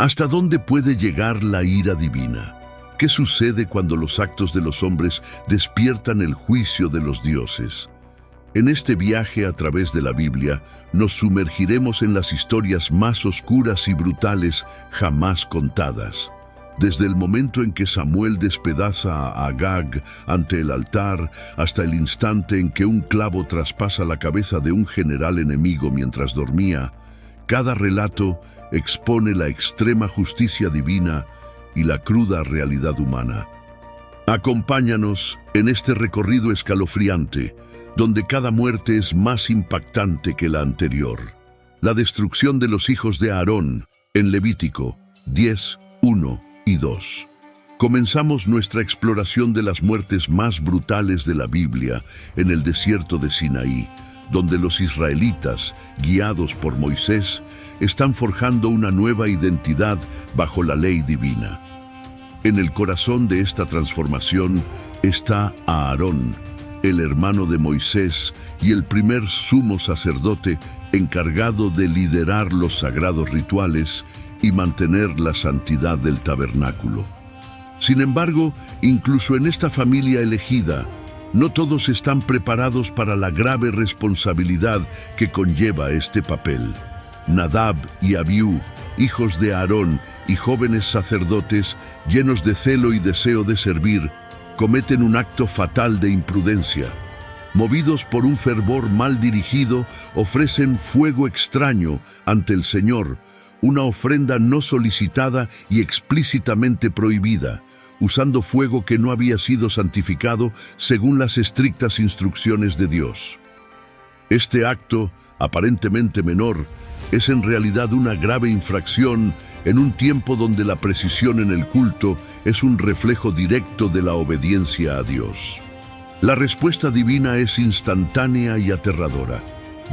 ¿Hasta dónde puede llegar la ira divina? ¿Qué sucede cuando los actos de los hombres despiertan el juicio de los dioses? En este viaje a través de la Biblia, nos sumergiremos en las historias más oscuras y brutales jamás contadas. Desde el momento en que Samuel despedaza a Agag ante el altar, hasta el instante en que un clavo traspasa la cabeza de un general enemigo mientras dormía, cada relato expone la extrema justicia divina y la cruda realidad humana. Acompáñanos en este recorrido escalofriante, donde cada muerte es más impactante que la anterior. La destrucción de los hijos de Aarón, en Levítico 10, 1 y 2. Comenzamos nuestra exploración de las muertes más brutales de la Biblia en el desierto de Sinaí, donde los israelitas, guiados por Moisés, están forjando una nueva identidad bajo la ley divina. En el corazón de esta transformación está Aarón, el hermano de Moisés y el primer sumo sacerdote encargado de liderar los sagrados rituales y mantener la santidad del tabernáculo. Sin embargo, incluso en esta familia elegida, no todos están preparados para la grave responsabilidad que conlleva este papel. Nadab y Abiú, hijos de Aarón y jóvenes sacerdotes llenos de celo y deseo de servir, cometen un acto fatal de imprudencia. Movidos por un fervor mal dirigido, ofrecen fuego extraño ante el Señor, una ofrenda no solicitada y explícitamente prohibida, usando fuego que no había sido santificado según las estrictas instrucciones de Dios. Este acto, aparentemente menor, es en realidad una grave infracción en un tiempo donde la precisión en el culto es un reflejo directo de la obediencia a Dios. La respuesta divina es instantánea y aterradora.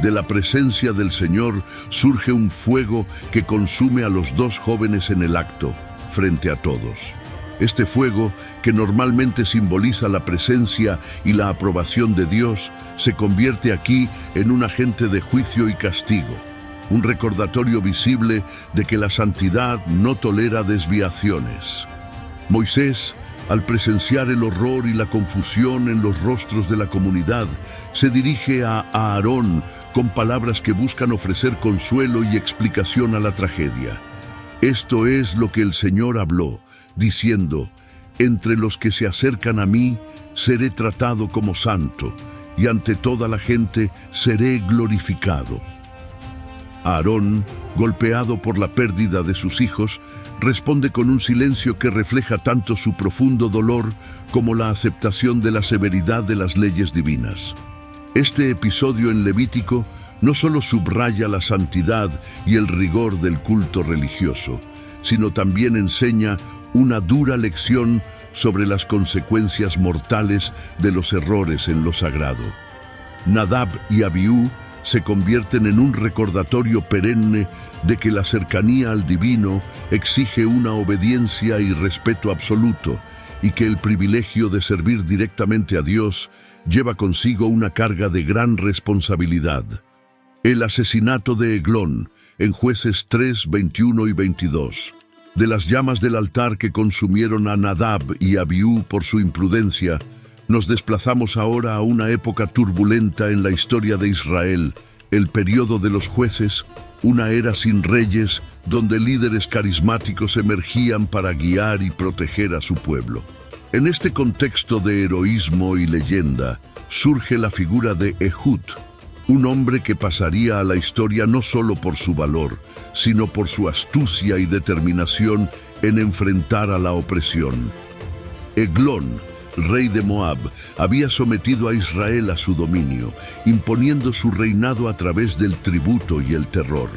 De la presencia del Señor surge un fuego que consume a los dos jóvenes en el acto, frente a todos. Este fuego, que normalmente simboliza la presencia y la aprobación de Dios, se convierte aquí en un agente de juicio y castigo, un recordatorio visible de que la santidad no tolera desviaciones. Moisés, al presenciar el horror y la confusión en los rostros de la comunidad, se dirige a Aarón con palabras que buscan ofrecer consuelo y explicación a la tragedia. Esto es lo que el Señor habló, diciendo: «Entre los que se acercan a mí, seré tratado como santo, y ante toda la gente seré glorificado». Aarón, golpeado por la pérdida de sus hijos, responde con un silencio que refleja tanto su profundo dolor como la aceptación de la severidad de las leyes divinas. Este episodio en Levítico no solo subraya la santidad y el rigor del culto religioso, sino también enseña una dura lección sobre las consecuencias mortales de los errores en lo sagrado. Nadab y Abiú se convierten en un recordatorio perenne de que la cercanía al divino exige una obediencia y respeto absoluto, y que el privilegio de servir directamente a Dios lleva consigo una carga de gran responsabilidad. El asesinato de Eglón, en Jueces 3, 21 y 22. De las llamas del altar que consumieron a Nadab y Abiú por su imprudencia, nos desplazamos ahora a una época turbulenta en la historia de Israel, el periodo de los jueces, una era sin reyes donde líderes carismáticos emergían para guiar y proteger a su pueblo. En este contexto de heroísmo y leyenda, surge la figura de Ehud, un hombre que pasaría a la historia no solo por su valor, sino por su astucia y determinación en enfrentar a la opresión. Eglón, rey de Moab, había sometido a Israel a su dominio, imponiendo su reinado a través del tributo y el terror.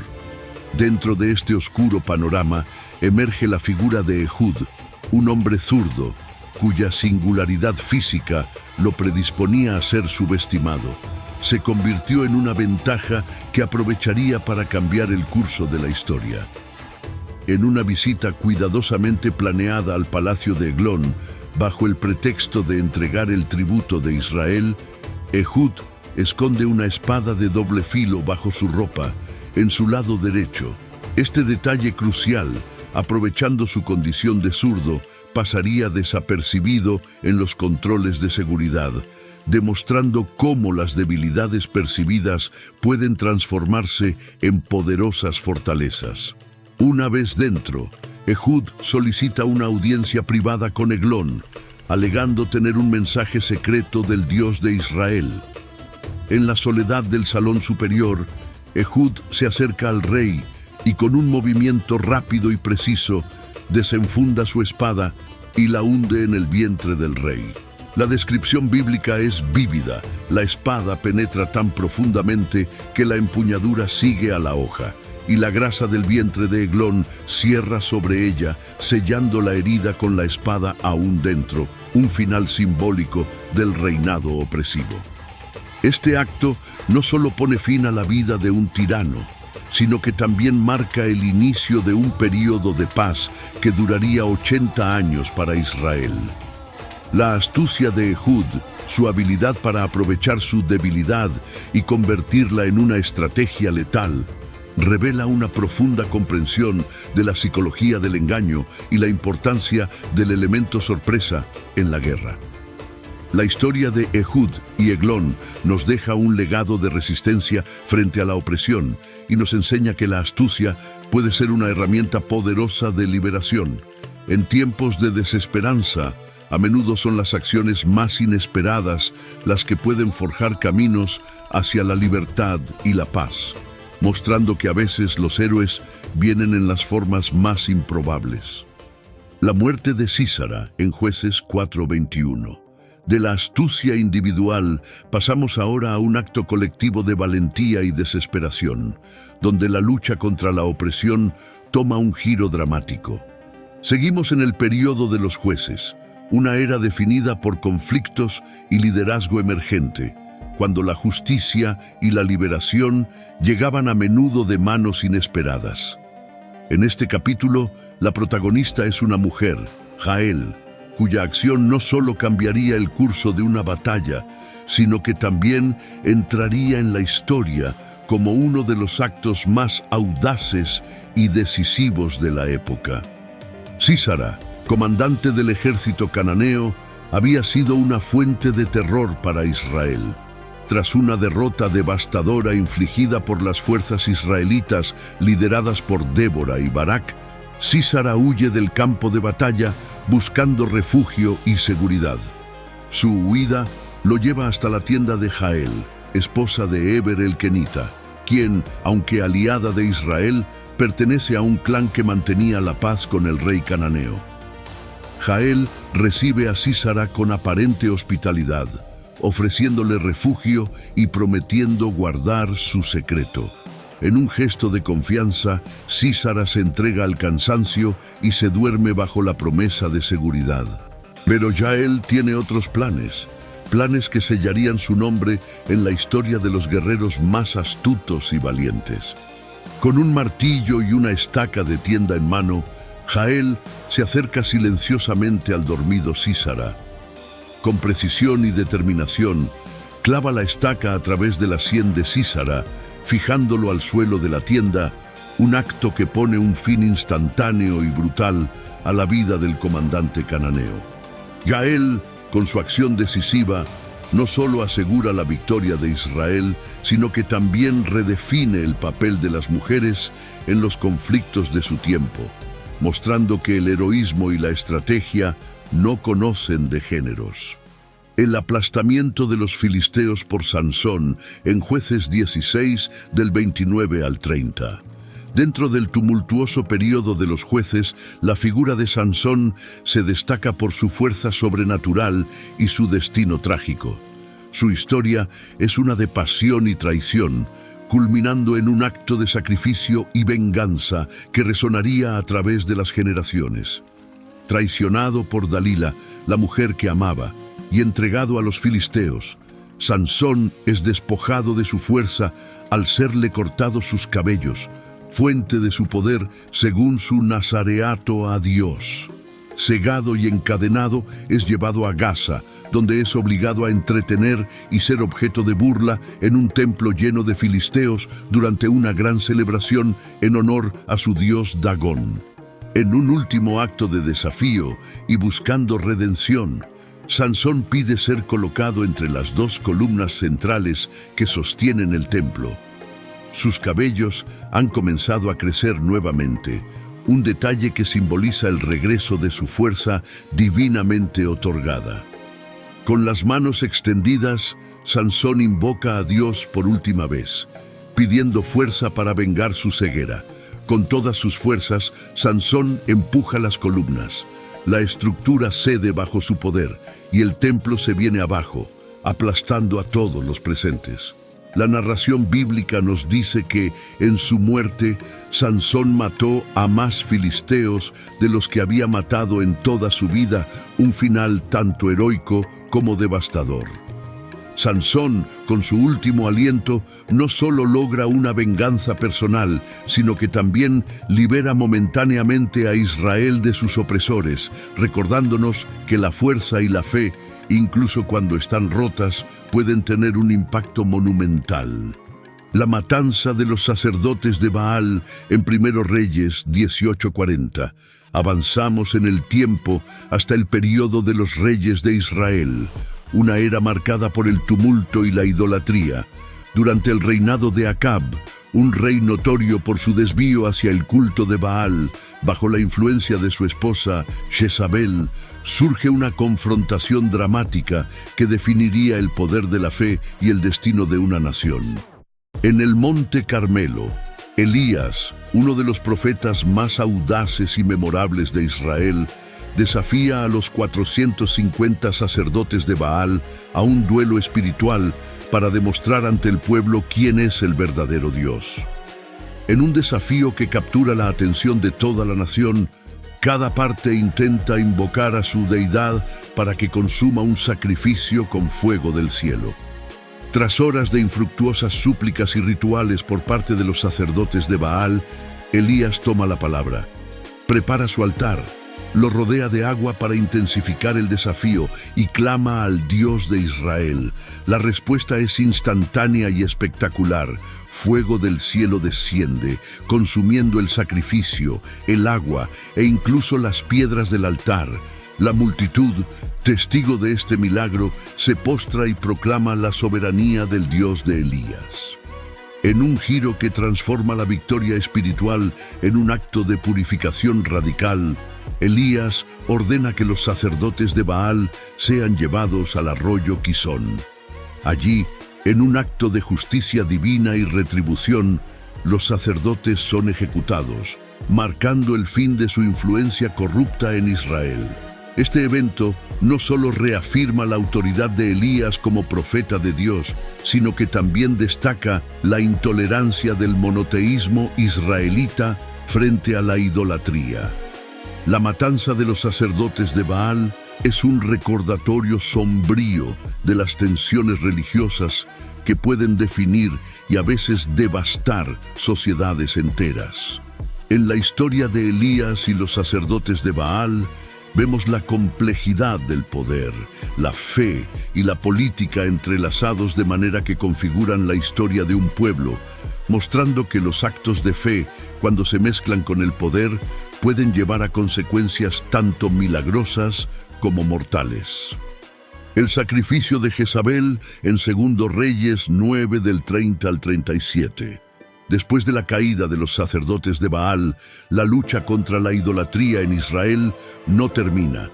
Dentro de este oscuro panorama emerge la figura de Ehud, un hombre zurdo, cuya singularidad física lo predisponía a ser subestimado. Se convirtió en una ventaja que aprovecharía para cambiar el curso de la historia. En una visita cuidadosamente planeada al palacio de Eglón, bajo el pretexto de entregar el tributo de Israel, Ehud esconde una espada de doble filo bajo su ropa, en su lado derecho. Este detalle crucial aprovechando su condición de zurdo, pasaría desapercibido en los controles de seguridad, demostrando cómo las debilidades percibidas pueden transformarse en poderosas fortalezas. Una vez dentro, Ehud solicita una audiencia privada con Eglón, alegando tener un mensaje secreto del Dios de Israel. En la soledad del salón superior, Ehud se acerca al rey y con un movimiento rápido y preciso desenfunda su espada y la hunde en el vientre del rey. La descripción bíblica es vívida. La espada penetra tan profundamente que la empuñadura sigue a la hoja, y la grasa del vientre de Eglón cierra sobre ella, sellando la herida con la espada aún dentro, un final simbólico del reinado opresivo. Este acto no solo pone fin a la vida de un tirano, sino que también marca el inicio de un período de paz que duraría 80 años para Israel. La astucia de Ehud, su habilidad para aprovechar su debilidad y convertirla en una estrategia letal, revela una profunda comprensión de la psicología del engaño y la importancia del elemento sorpresa en la guerra. La historia de Ehud y Eglón nos deja un legado de resistencia frente a la opresión y nos enseña que la astucia puede ser una herramienta poderosa de liberación. En tiempos de desesperanza, a menudo son las acciones más inesperadas las que pueden forjar caminos hacia la libertad y la paz, mostrando que a veces los héroes vienen en las formas más improbables. La muerte de Sísara en Jueces 4:21. De la astucia individual pasamos ahora a un acto colectivo de valentía y desesperación, donde la lucha contra la opresión toma un giro dramático. Seguimos en el período de los jueces, una era definida por conflictos y liderazgo emergente, cuando la justicia y la liberación llegaban a menudo de manos inesperadas. En este capítulo, la protagonista es una mujer, Jael, cuya acción no solo cambiaría el curso de una batalla, sino que también entraría en la historia como uno de los actos más audaces y decisivos de la época. Sísara, comandante del ejército cananeo, había sido una fuente de terror para Israel. Tras una derrota devastadora infligida por las fuerzas israelitas lideradas por Débora y Barak, Sísara huye del campo de batalla buscando refugio y seguridad. Su huida lo lleva hasta la tienda de Jael, esposa de Heber el Kenita, quien, aunque aliada de Israel, pertenece a un clan que mantenía la paz con el rey cananeo. Jael recibe a Sísara con aparente hospitalidad, ofreciéndole refugio y prometiendo guardar su secreto. En un gesto de confianza, Sísara se entrega al cansancio y se duerme bajo la promesa de seguridad. Pero Jael tiene otros planes que sellarían su nombre en la historia de los guerreros más astutos y valientes. Con un martillo y una estaca de tienda en mano, Jael se acerca silenciosamente al dormido Sísara. Con precisión y determinación, clava la estaca a través de la sien de Sísara, fijándolo al suelo de la tienda, un acto que pone un fin instantáneo y brutal a la vida del comandante cananeo. Jael, con su acción decisiva, no solo asegura la victoria de Israel, sino que también redefine el papel de las mujeres en los conflictos de su tiempo, mostrando que el heroísmo y la estrategia no conocen de géneros. El aplastamiento de los filisteos por Sansón en Jueces 16 del 29 al 30. Dentro del tumultuoso período de los jueces, la figura de Sansón se destaca por su fuerza sobrenatural y su destino trágico. Su historia es una de pasión y traición, culminando en un acto de sacrificio y venganza que resonaría a través de las generaciones. Traicionado por Dalila, la mujer que amaba, y entregado a los filisteos, Sansón es despojado de su fuerza al serle cortados sus cabellos, fuente de su poder según su nazareato a Dios. Cegado y encadenado, es llevado a Gaza, donde es obligado a entretener y ser objeto de burla en un templo lleno de filisteos durante una gran celebración en honor a su dios Dagón. En un último acto de desafío y buscando redención, Sansón pide ser colocado entre las dos columnas centrales que sostienen el templo. Sus cabellos han comenzado a crecer nuevamente, un detalle que simboliza el regreso de su fuerza divinamente otorgada. Con las manos extendidas, Sansón invoca a Dios por última vez, pidiendo fuerza para vengar su ceguera. Con todas sus fuerzas, Sansón empuja las columnas. La estructura cede bajo su poder y el templo se viene abajo, aplastando a todos los presentes. La narración bíblica nos dice que, en su muerte, Sansón mató a más filisteos de los que había matado en toda su vida, un final tanto heroico como devastador. Sansón, con su último aliento, no solo logra una venganza personal, sino que también libera momentáneamente a Israel de sus opresores, recordándonos que la fuerza y la fe, incluso cuando están rotas, pueden tener un impacto monumental. La matanza de los sacerdotes de Baal en 1 Reyes 18:40. Avanzamos en el tiempo hasta el período de los reyes de Israel, una era marcada por el tumulto y la idolatría. Durante el reinado de Acab, un rey notorio por su desvío hacia el culto de Baal, bajo la influencia de su esposa Jezabel, surge una confrontación dramática que definiría el poder de la fe y el destino de una nación. En el Monte Carmelo, Elías, uno de los profetas más audaces y memorables de Israel, desafía a los 450 sacerdotes de Baal a un duelo espiritual para demostrar ante el pueblo quién es el verdadero Dios. En un desafío que captura la atención de toda la nación, cada parte intenta invocar a su deidad para que consuma un sacrificio con fuego del cielo. Tras horas de infructuosas súplicas y rituales por parte de los sacerdotes de Baal, Elías toma la palabra, prepara su altar, lo rodea de agua para intensificar el desafío y clama al Dios de Israel. La respuesta es instantánea y espectacular. Fuego del cielo desciende, consumiendo el sacrificio, el agua e incluso las piedras del altar. La multitud, testigo de este milagro, se postra y proclama la soberanía del Dios de Elías. En un giro que transforma la victoria espiritual en un acto de purificación radical, Elías ordena que los sacerdotes de Baal sean llevados al arroyo Quizón. Allí, en un acto de justicia divina y retribución, los sacerdotes son ejecutados, marcando el fin de su influencia corrupta en Israel. Este evento no solo reafirma la autoridad de Elías como profeta de Dios, sino que también destaca la intolerancia del monoteísmo israelita frente a la idolatría. La matanza de los sacerdotes de Baal es un recordatorio sombrío de las tensiones religiosas que pueden definir y a veces devastar sociedades enteras. En la historia de Elías y los sacerdotes de Baal, vemos la complejidad del poder, la fe y la política entrelazados de manera que configuran la historia de un pueblo, mostrando que los actos de fe, cuando se mezclan con el poder, pueden llevar a consecuencias tanto milagrosas como mortales. El sacrificio de Jezabel en 2 Reyes 9 del 30 al 37. Después de la caída de los sacerdotes de Baal, la lucha contra la idolatría en Israel no termina.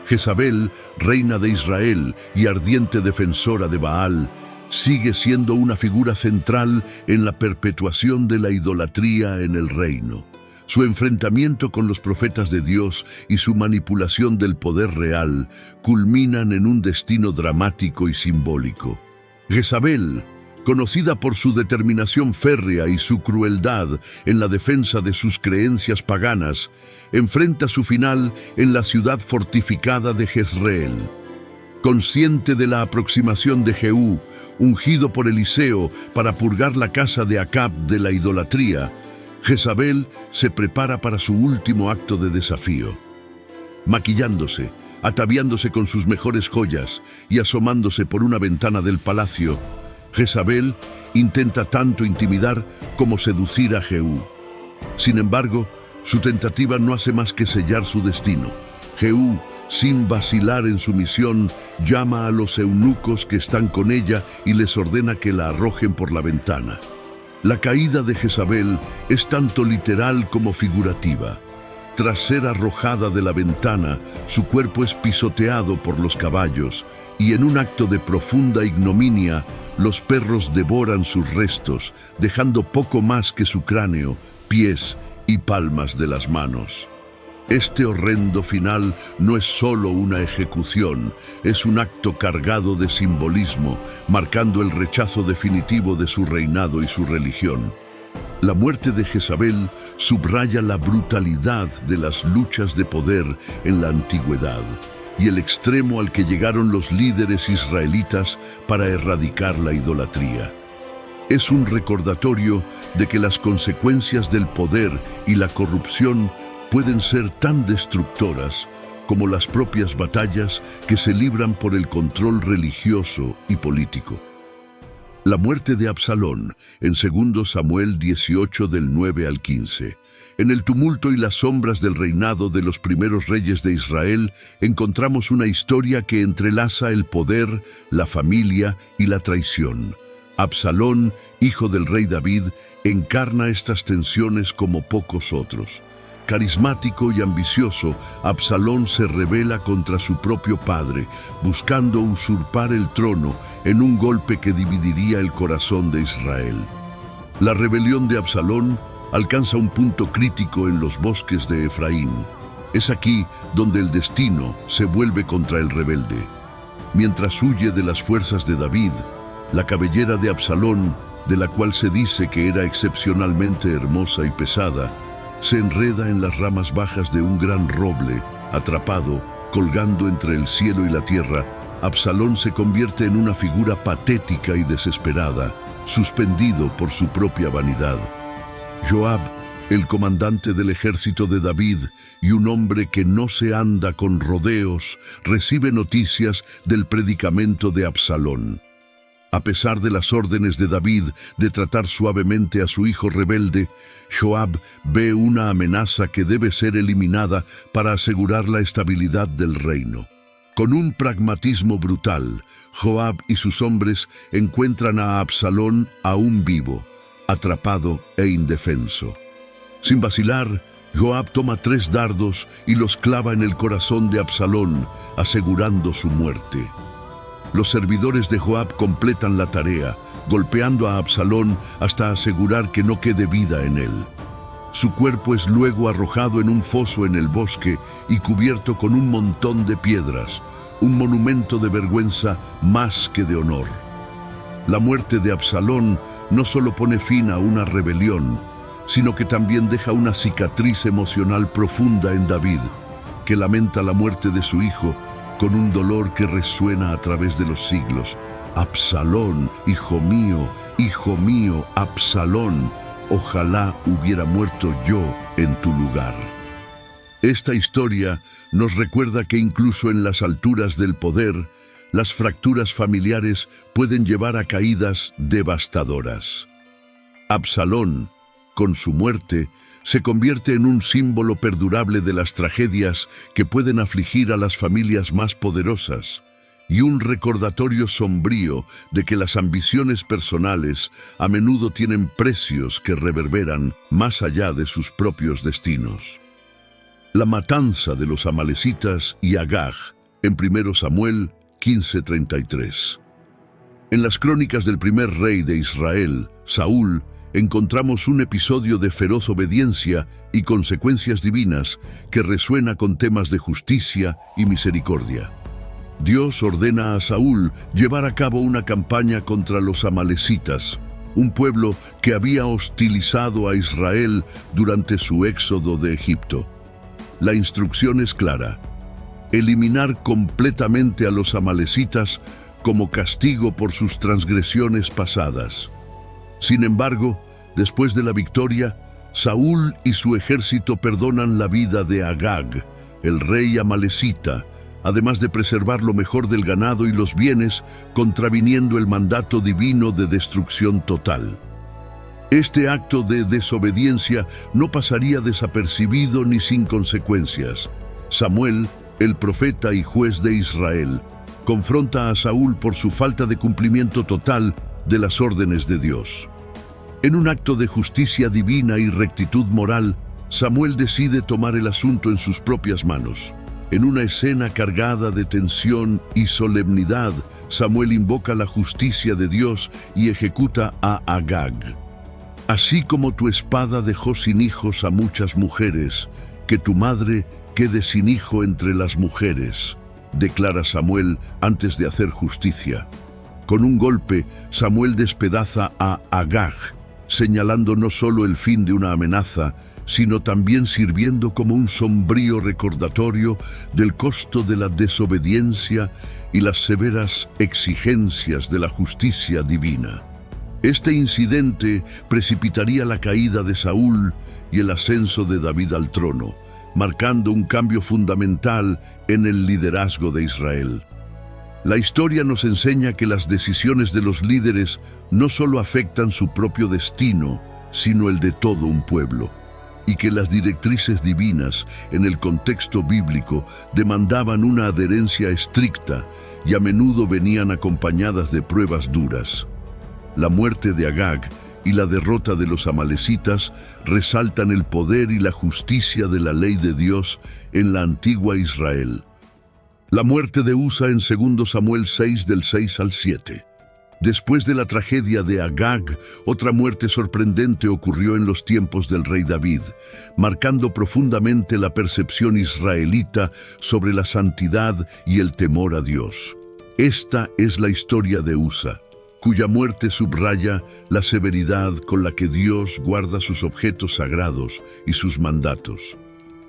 Jezabel, reina de Israel y ardiente defensora de Baal, sigue siendo una figura central en la perpetuación de la idolatría en el reino. Su enfrentamiento con los profetas de Dios y su manipulación del poder real culminan en un destino dramático y simbólico. Jezabel, conocida por su determinación férrea y su crueldad en la defensa de sus creencias paganas, enfrenta su final en la ciudad fortificada de Jezreel. Consciente de la aproximación de Jehú, ungido por Eliseo para purgar la casa de Acab de la idolatría, Jezabel se prepara para su último acto de desafío. Maquillándose, ataviándose con sus mejores joyas y asomándose por una ventana del palacio, Jezabel intenta tanto intimidar como seducir a Jehú. Sin embargo, Su tentativa no hace más que sellar su destino. Jehú, sin vacilar en su misión, llama a los eunucos que están con ella y les ordena que la arrojen por la ventana. La caída de Jezabel es tanto literal como figurativa. Tras ser arrojada de la ventana, su cuerpo es pisoteado por los caballos y en un acto de profunda ignominia, los perros devoran sus restos, dejando poco más que su cráneo, pies y palmas de las manos. Este horrendo final no es solo una ejecución, es un acto cargado de simbolismo, marcando el rechazo definitivo de su reinado y su religión. La muerte de Jezabel subraya la brutalidad de las luchas de poder en la antigüedad y el extremo al que llegaron los líderes israelitas para erradicar la idolatría. Es un recordatorio de que las consecuencias del poder y la corrupción pueden ser tan destructoras como las propias batallas que se libran por el control religioso y político. La muerte de Absalón, en 2 Samuel 18 del 9 al 15. En el tumulto y las sombras del reinado de los primeros reyes de Israel, encontramos una historia que entrelaza el poder, la familia y la traición. Absalón, hijo del rey David, encarna estas tensiones como pocos otros. Carismático y ambicioso, Absalón se rebela contra su propio padre, buscando usurpar el trono en un golpe que dividiría el corazón de Israel. La rebelión de Absalón alcanza un punto crítico en los bosques de Efraín. Es aquí donde el destino se vuelve contra el rebelde. Mientras huye de las fuerzas de David, la cabellera de Absalón, de la cual se dice que era excepcionalmente hermosa y pesada, se enreda en las ramas bajas de un gran roble, atrapado, colgando entre el cielo y la tierra. Absalón se convierte en una figura patética y desesperada, suspendido por su propia vanidad. Joab, el comandante del ejército de David y un hombre que no se anda con rodeos, recibe noticias del predicamento de Absalón. A pesar de las órdenes de David de tratar suavemente a su hijo rebelde, Joab ve una amenaza que debe ser eliminada para asegurar la estabilidad del reino. Con un pragmatismo brutal, Joab y sus hombres encuentran a Absalón aún vivo, atrapado e indefenso. Sin vacilar, Joab toma 3 dardos y los clava en el corazón de Absalón, asegurando su muerte. Los servidores de Joab completan la tarea, golpeando a Absalón hasta asegurar que no quede vida en él. Su cuerpo es luego arrojado en un foso en el bosque y cubierto con un montón de piedras, un monumento de vergüenza más que de honor. La muerte de Absalón no solo pone fin a una rebelión, sino que también deja una cicatriz emocional profunda en David, que lamenta la muerte de su hijo con un dolor que resuena a través de los siglos. Absalón, hijo mío, Absalón, ojalá hubiera muerto yo en tu lugar. Esta historia nos recuerda que incluso en las alturas del poder, las fracturas familiares pueden llevar a caídas devastadoras. Absalón, con su muerte, se convierte en un símbolo perdurable de las tragedias que pueden afligir a las familias más poderosas y un recordatorio sombrío de que las ambiciones personales a menudo tienen precios que reverberan más allá de sus propios destinos. La matanza de los amalecitas y Agag, en 1 Samuel 15:33. En las crónicas del primer rey de Israel, Saúl, encontramos un episodio de feroz obediencia y consecuencias divinas que resuena con temas de justicia y misericordia. Dios ordena a Saúl llevar a cabo una campaña contra los amalecitas, un pueblo que había hostilizado a Israel durante su éxodo de Egipto. La instrucción es clara: eliminar completamente a los amalecitas como castigo por sus transgresiones pasadas. Sin embargo, después de la victoria, Saúl y su ejército perdonan la vida de Agag, el rey amalecita, además de preservar lo mejor del ganado y los bienes, contraviniendo el mandato divino de destrucción total. Este acto de desobediencia no pasaría desapercibido ni sin consecuencias. Samuel, el profeta y juez de Israel, confronta a Saúl por su falta de cumplimiento total de las órdenes de Dios. En un acto de justicia divina y rectitud moral, Samuel decide tomar el asunto en sus propias manos. En una escena cargada de tensión y solemnidad, Samuel invoca la justicia de Dios y ejecuta a Agag. Así como tu espada dejó sin hijos a muchas mujeres, que tu madre quede sin hijo entre las mujeres, declara Samuel antes de hacer justicia. Con un golpe, Samuel despedaza a Agag, señalando no solo el fin de una amenaza, sino también sirviendo como un sombrío recordatorio del costo de la desobediencia y las severas exigencias de la justicia divina. Este incidente precipitaría la caída de Saúl y el ascenso de David al trono, marcando un cambio fundamental en el liderazgo de Israel. La historia nos enseña que las decisiones de los líderes no solo afectan su propio destino, sino el de todo un pueblo, y que las directrices divinas en el contexto bíblico demandaban una adherencia estricta y a menudo venían acompañadas de pruebas duras. La muerte de Agag y la derrota de los amalecitas resaltan el poder y la justicia de la ley de Dios en la antigua Israel. La muerte de Usa en 2 Samuel 6 del 6 al 7. Después de la tragedia de Agag, otra muerte sorprendente ocurrió en los tiempos del rey David, marcando profundamente la percepción israelita sobre la santidad y el temor a Dios. Esta es la historia de Usa, cuya muerte subraya la severidad con la que Dios guarda sus objetos sagrados y sus mandatos.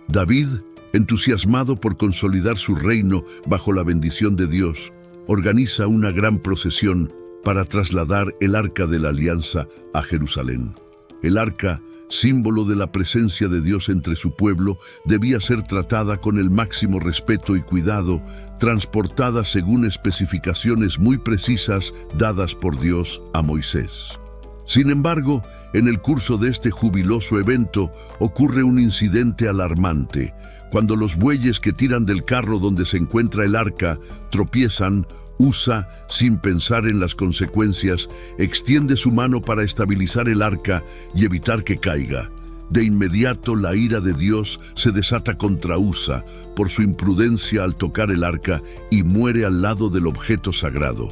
David, entusiasmado por consolidar su reino bajo la bendición de Dios, organiza una gran procesión para trasladar el Arca de la Alianza a Jerusalén. El arca, símbolo de la presencia de Dios entre su pueblo, debía ser tratada con el máximo respeto y cuidado, transportada según especificaciones muy precisas dadas por Dios a Moisés. Sin embargo, en el curso de este jubiloso evento ocurre un incidente alarmante. Cuando los bueyes que tiran del carro donde se encuentra el arca tropiezan, Usa, sin pensar en las consecuencias, extiende su mano para estabilizar el arca y evitar que caiga. De inmediato la ira de Dios se desata contra Usa por su imprudencia al tocar el arca y muere al lado del objeto sagrado.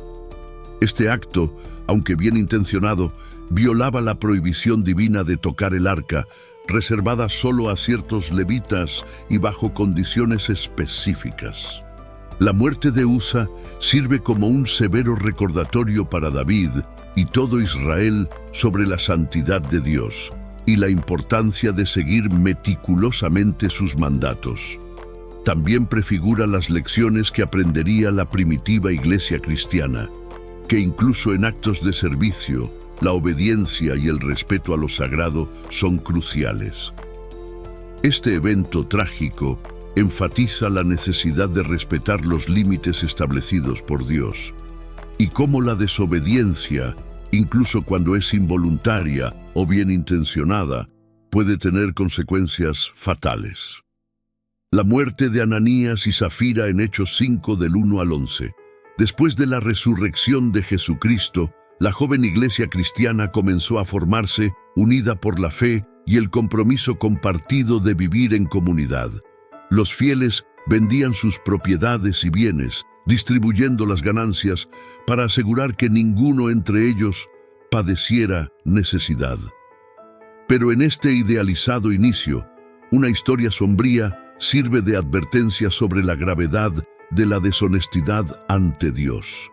Este acto, aunque bien intencionado, violaba la prohibición divina de tocar el arca, reservada solo a ciertos levitas y bajo condiciones específicas. La muerte de Usa sirve como un severo recordatorio para David y todo Israel sobre la santidad de Dios y la importancia de seguir meticulosamente sus mandatos. También prefigura las lecciones que aprendería la primitiva iglesia cristiana, que incluso en actos de servicio, la obediencia y el respeto a lo sagrado son cruciales. Este evento trágico enfatiza la necesidad de respetar los límites establecidos por Dios y cómo la desobediencia, incluso cuando es involuntaria o bien intencionada, puede tener consecuencias fatales. La muerte de Ananías y Zafira en Hechos 5 del 1 al 11. Después de la resurrección de Jesucristo, la joven iglesia cristiana comenzó a formarse, unida por la fe y el compromiso compartido de vivir en comunidad. Los fieles vendían sus propiedades y bienes, distribuyendo las ganancias para asegurar que ninguno entre ellos padeciera necesidad. Pero en este idealizado inicio, una historia sombría sirve de advertencia sobre la gravedad de la deshonestidad ante Dios.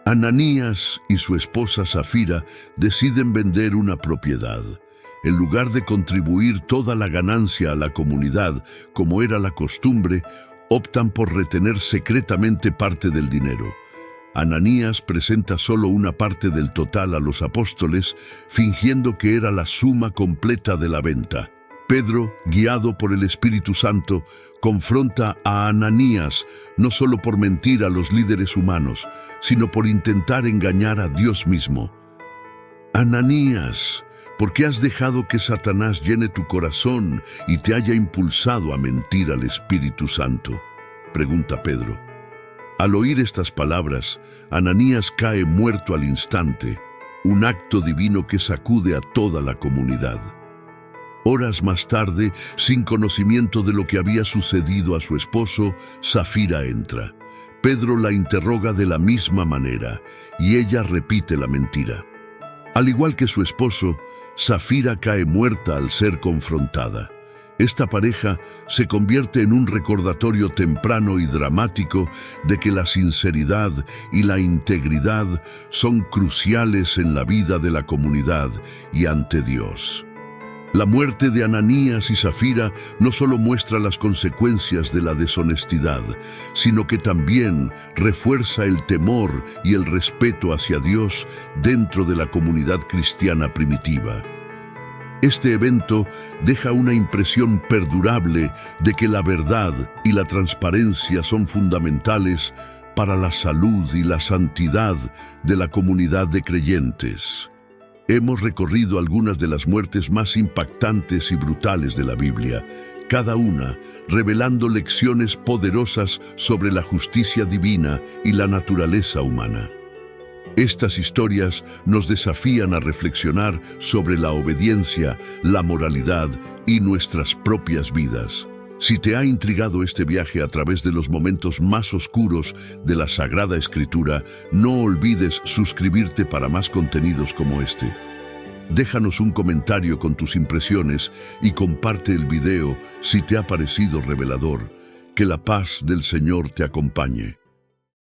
Ananías y su esposa Zafira deciden vender una propiedad. En lugar de contribuir toda la ganancia a la comunidad, como era la costumbre, optan por retener secretamente parte del dinero. Ananías presenta solo una parte del total a los apóstoles, fingiendo que era la suma completa de la venta. Pedro, guiado por el Espíritu Santo, confronta a Ananías no solo por mentir a los líderes humanos, sino por intentar engañar a Dios mismo. Ananías, ¿por qué has dejado que Satanás llene tu corazón y te haya impulsado a mentir al Espíritu Santo?, pregunta Pedro. Al oír estas palabras, Ananías cae muerto al instante, un acto divino que sacude a toda la comunidad. Horas más tarde, sin conocimiento de lo que había sucedido a su esposo, Safira entra. Pedro la interroga de la misma manera y ella repite la mentira. Al igual que su esposo, Safira cae muerta al ser confrontada. Esta pareja se convierte en un recordatorio temprano y dramático de que la sinceridad y la integridad son cruciales en la vida de la comunidad y ante Dios. La muerte de Ananías y Safira no solo muestra las consecuencias de la deshonestidad, sino que también refuerza el temor y el respeto hacia Dios dentro de la comunidad cristiana primitiva. Este evento deja una impresión perdurable de que la verdad y la transparencia son fundamentales para la salud y la santidad de la comunidad de creyentes. Hemos recorrido algunas de las muertes más impactantes y brutales de la Biblia, cada una revelando lecciones poderosas sobre la justicia divina y la naturaleza humana. Estas historias nos desafían a reflexionar sobre la obediencia, la moralidad y nuestras propias vidas. Si te ha intrigado este viaje a través de los momentos más oscuros de la Sagrada Escritura, no olvides suscribirte para más contenidos como este. Déjanos un comentario con tus impresiones y comparte el video si te ha parecido revelador. Que la paz del Señor te acompañe.